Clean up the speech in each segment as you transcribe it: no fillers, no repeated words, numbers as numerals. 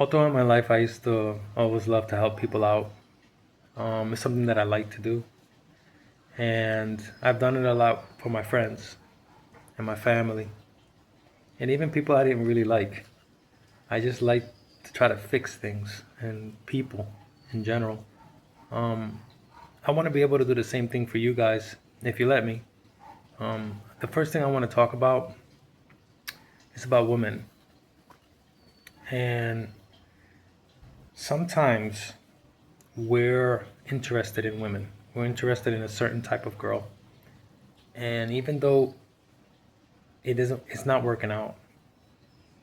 all throughout my life, I used to always love to help people out. It's something that I like to do, and I've done it a lot for my friends and my family, and even people I didn't really like. I just like to try to fix things and people in general. Um, I want to be able to do the same thing for you guys if you let me. The first thing I want to talk about is about women, and sometimes we're interested in women. We're interested in a certain type of girl. And even though it's not working out,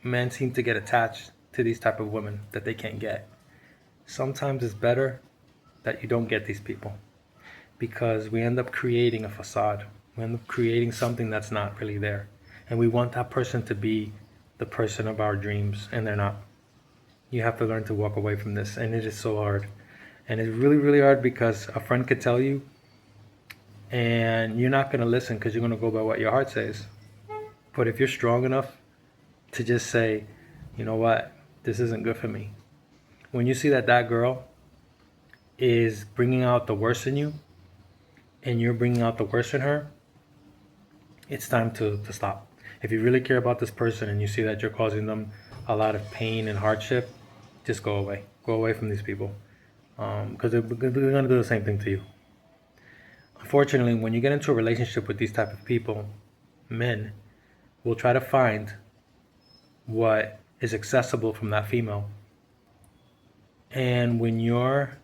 men seem to get attached to these type of women that they can't get. Sometimes it's better that you don't get these people because we end up creating a facade. We end up creating something that's not really there. And we want that person to be the person of our dreams, and they're not. You have to learn to walk away from this, and it is so hard. And it's really, really hard because a friend could tell you, and you're not going to listen because you're going to go by what your heart says. But if you're strong enough to just say, you know what, this isn't good for me. When you see that that girl is bringing out the worst in you, and you're bringing out the worst in her, it's time to stop. If you really care about this person and you see that you're causing them a lot of pain and hardship, just go away. Go away from these people because they're going to do the same thing to you. Unfortunately, when you get into a relationship with these type of people, men will try to find what is accessible from that female. And when you're,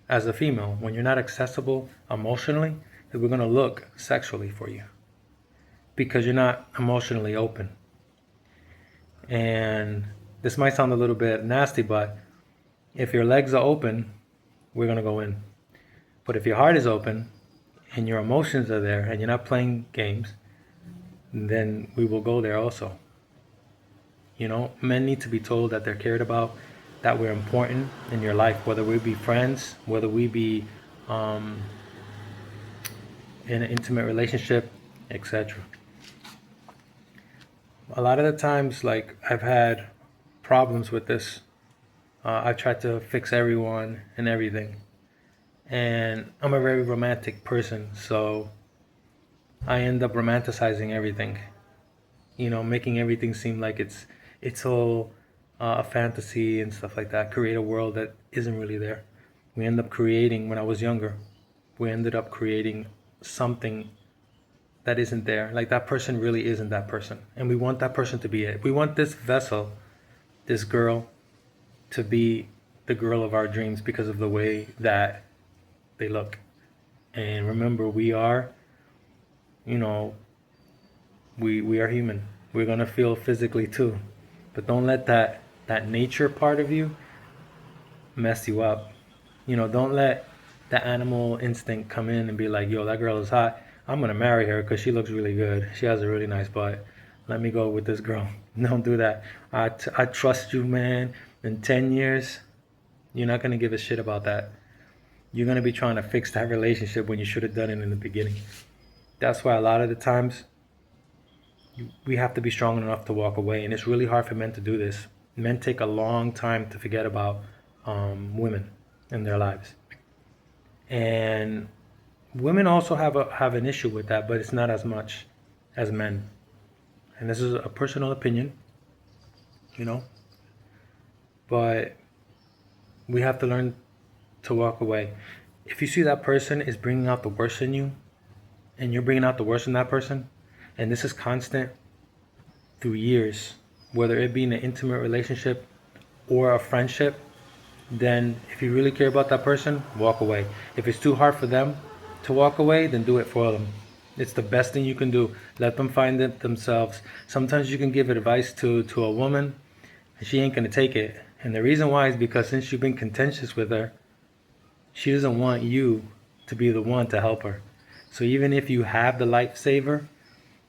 as a female, when you're not accessible emotionally, we're going to look sexually for you because you're not emotionally open. And this might sound a little bit nasty, but if your legs are open, we're going to go in. But if your heart is open and your emotions are there and you're not playing games, then we will go there also. You know, men need to be told that they're cared about, that we're important in your life, whether we be friends, whether we be in an intimate relationship, etc. A lot of the times, like, I've had problems with this. I've tried to fix everyone and everything. And I'm a very romantic person, so I end up romanticizing everything. You know, making everything seem like it's all a fantasy and stuff like that. Create a world that isn't really there. We end up creating, when I was younger, we ended up creating something that isn't there. Like that person really isn't that person. And we want that person to be it. We want this vessel, this girl, to be the girl of our dreams because of the way that they look. And remember, we are, you know, we are human. We're gonna feel physically too. But don't let that nature part of you mess you up. You know, don't let the animal instinct come in and be like, yo, that girl is hot. I'm gonna marry her because she looks really good. She has a really nice butt. Let me go with this girl. Don't do that. I trust you, man. In 10 years, you're not gonna give a shit about that. You're gonna be trying to fix that relationship when you should have done it in the beginning. That's why a lot of the times we have to be strong enough to walk away, and it's really hard for men to do this. Men take a long time to forget about women in their lives, and women also have an issue with that, but it's not as much as men. And this is a personal opinion, you know, but we have to learn to walk away. If you see that person is bringing out the worst in you, and you're bringing out the worst in that person, and this is constant through years, whether it be in an intimate relationship or a friendship, then if you really care about that person, walk away. If it's too hard for them to walk away, then do it for them. It's the best thing you can do. Let them find it themselves. Sometimes you can give advice to a woman, and she ain't gonna take it. And the reason why is because since you've been contentious with her, she doesn't want you to be the one to help her. So even if you have the lifesaver,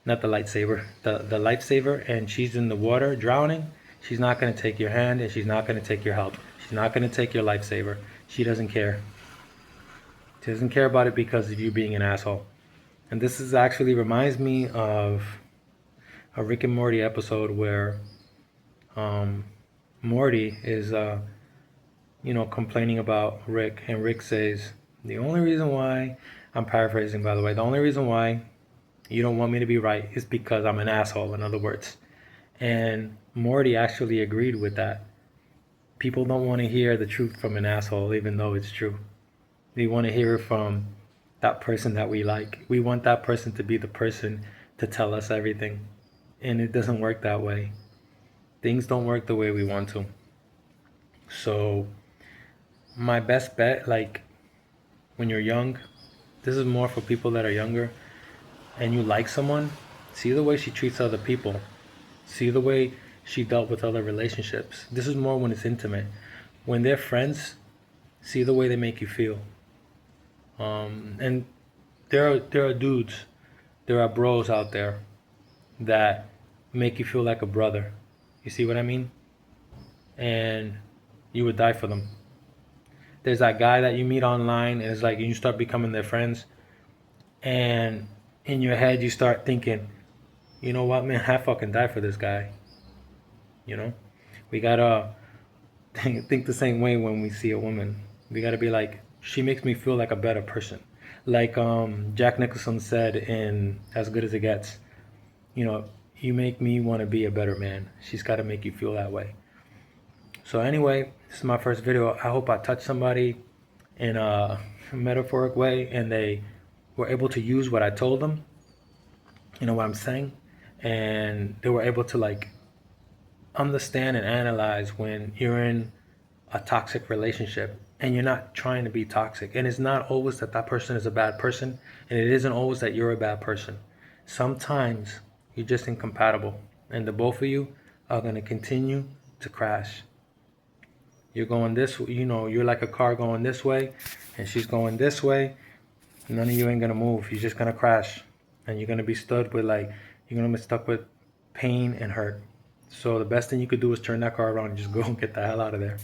not the lightsaber, the lifesaver, and she's in the water drowning, she's not going to take your hand and she's not going to take your help. She's not going to take your lifesaver. She doesn't care. She doesn't care about it because of you being an asshole. And this is actually reminds me of a Rick and Morty episode where Morty is complaining about Rick, and Rick says, the only reason why, I'm paraphrasing by the way, the only reason why you don't want me to be right is because I'm an asshole, in other words. And Morty actually agreed with that. People don't want to hear the truth from an asshole, even though it's true. They want to hear it from that person that we like. We want that person to be the person to tell us everything. And it doesn't work that way. Things don't work the way we want to. So, my best bet, like when you're young, this is more for people that are younger, and you like someone, see the way she treats other people. See the way she dealt with other relationships. This is more when it's intimate. When they're friends, see the way they make you feel. And there are dudes, there are bros out there that make you feel like a brother. You see what I mean? And you would die for them. There's that guy that you meet online, and it's like you start becoming their friends, and in your head you start thinking, you know what, man, I fucking die for this guy. You know, we gotta think the same way when we see a woman. We gotta be like, she makes me feel like a better person. Like Jack Nicholson said in As Good as It Gets, you make me want to be a better man. She's got to make you feel that way. So anyway, this is my first video. I hope I touched somebody in a metaphoric way, and they were able to use what I told them. You know what I'm saying? And they were able to like understand and analyze when you're in a toxic relationship and you're not trying to be toxic. And it's not always that that person is a bad person, and it isn't always that you're a bad person. Sometimes you're just incompatible, and the both of you are going to continue to crash. You're going this, you're like a car going this way, and she's going this way. None of you ain't going to move. You're just going to crash, and you're going to be stuck with you're going to be stuck with pain and hurt. So the best thing you could do is turn that car around and just go and get the hell out of there.